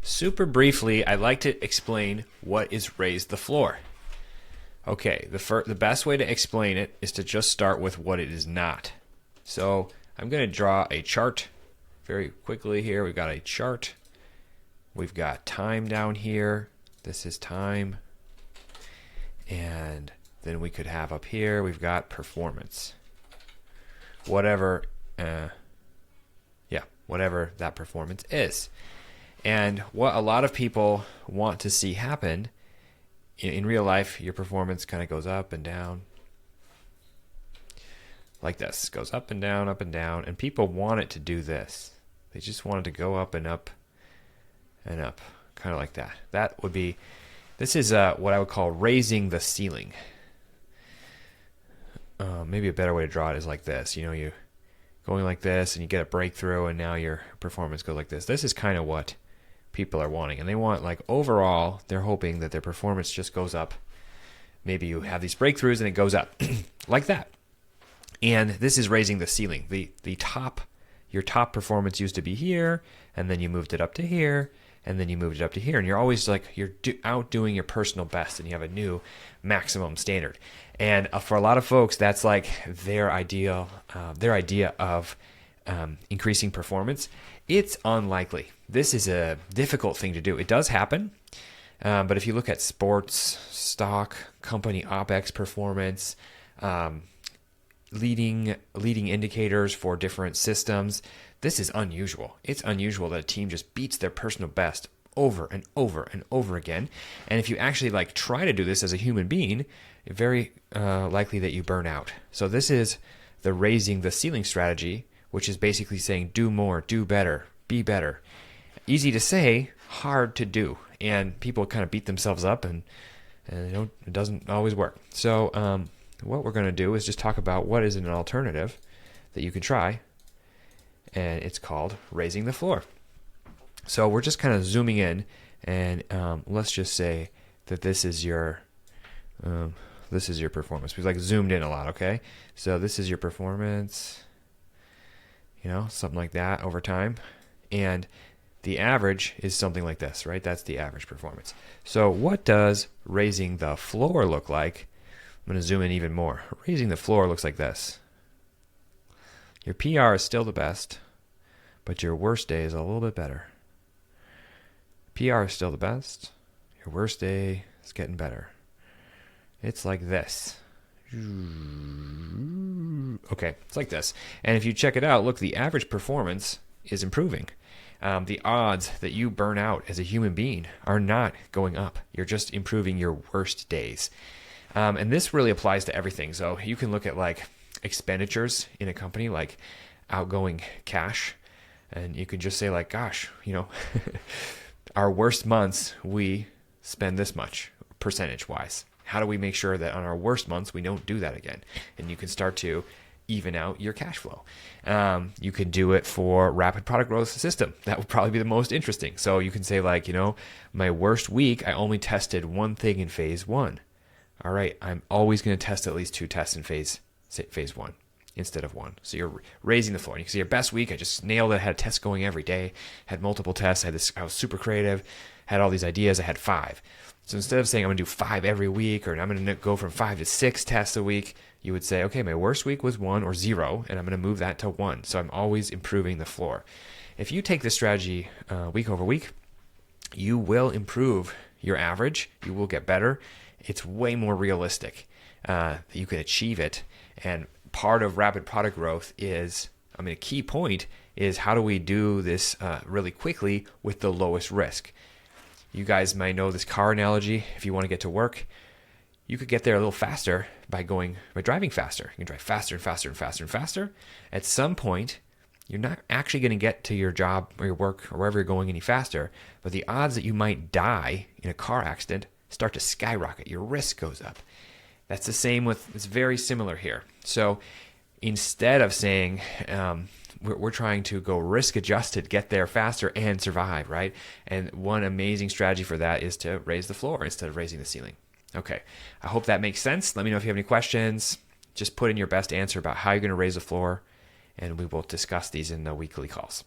Super briefly, I'd like to explain what is raise the floor. Okay, the best way to explain it is to just start with what it is not. So I'm going to draw a chart very quickly here. We've got a chart. We've got time down here. This is time. And then we could have up here, we've got performance. Whatever that performance is. And what a lot of people want to see happen in real life, your performance kind of goes up and down like this. Goes up and down, and people want it to do this. They just want it to go up and up and up, kind of like that. This is what I would call raising the ceiling. Maybe a better way to draw it is like this. You going like this and you get a breakthrough and now your performance goes like this. This is kind of what people are wanting. And they want, like, overall, they're hoping that their performance just goes up. Maybe you have these breakthroughs and it goes up like that. And this is raising the ceiling. Your top performance used to be here, and then you moved it up to here, and then you moved it up to here. And you're always like, you're outdoing your personal best, and you have a new maximum standard. And for a lot of folks, that's like their idea of increasing performance. It's unlikely. This is a difficult thing to do. It does happen, but if you look at sports, stock, company OPEX performance, leading indicators for different systems, this is unusual. It's unusual that a team just beats their personal best over and over and over again. And if you actually try to do this as a human being, very likely that you burn out. So this is the raising the ceiling strategy, which is basically saying do more, do better, be better. Easy to say, hard to do. And people kind of beat themselves up and it doesn't always work. So what we're going to do is just talk about what is an alternative that you can try. And it's called raising the floor. So we're just kind of zooming in, and let's just say that this is your performance. We've zoomed in a lot, okay? So this is your performance, something like that over time. And the average is something like this, right? That's the average performance. So what does raising the floor look like? I'm going to zoom in even more. Raising the floor looks like this. Your PR is still the best, but your worst day is a little bit better. PR is still the best. Your worst day is getting better. It's like this. Okay, it's like this. And if you check it out, look, the average performance is improving. The odds that you burn out as a human being are not going up. You're just improving your worst days. And this really applies to everything. So you can look at expenditures in a company, like outgoing cash, and you can just say gosh, our worst months, we spend this much percentage-wise. How do we make sure that on our worst months, we don't do that again? And you can start to even out your cash flow. You could do it for rapid product growth system. That would probably be the most interesting. So you can say my worst week, I only tested one thing in phase one. All right, I'm always going to test at least 2 tests in phase one instead of 1. So you're raising the floor. And you can see your best week, I just nailed it. I had tests going every day, had multiple tests. I was super creative, had all these ideas. I had 5. So instead of saying I'm going to do 5 every week, or I'm going to go from 5 to 6 tests a week, you would say, okay, my worst week was 1 or 0, and I'm going to move that to 1. So I'm always improving the floor. If you take this strategy week over week, you will improve your average. You will get better. It's way more realistic that you can achieve it. And part of rapid product growth is, a key point is how do we do this really quickly with the lowest risk? You guys might know this car analogy. If you want to get to work, you could get there a little faster by driving faster. You can drive faster and faster and faster and faster. At some point, you're not actually going to get to your job or your work or wherever you're going any faster, but the odds that you might die in a car accident start to skyrocket. Your risk goes up. That's the same it's very similar here. So instead of saying we're trying to go risk adjusted, get there faster and survive, right? And one amazing strategy for that is to raise the floor instead of raising the ceiling. Okay, I hope that makes sense. Let me know if you have any questions. Just put in your best answer about how you're going to raise the floor, and we will discuss these in the weekly calls.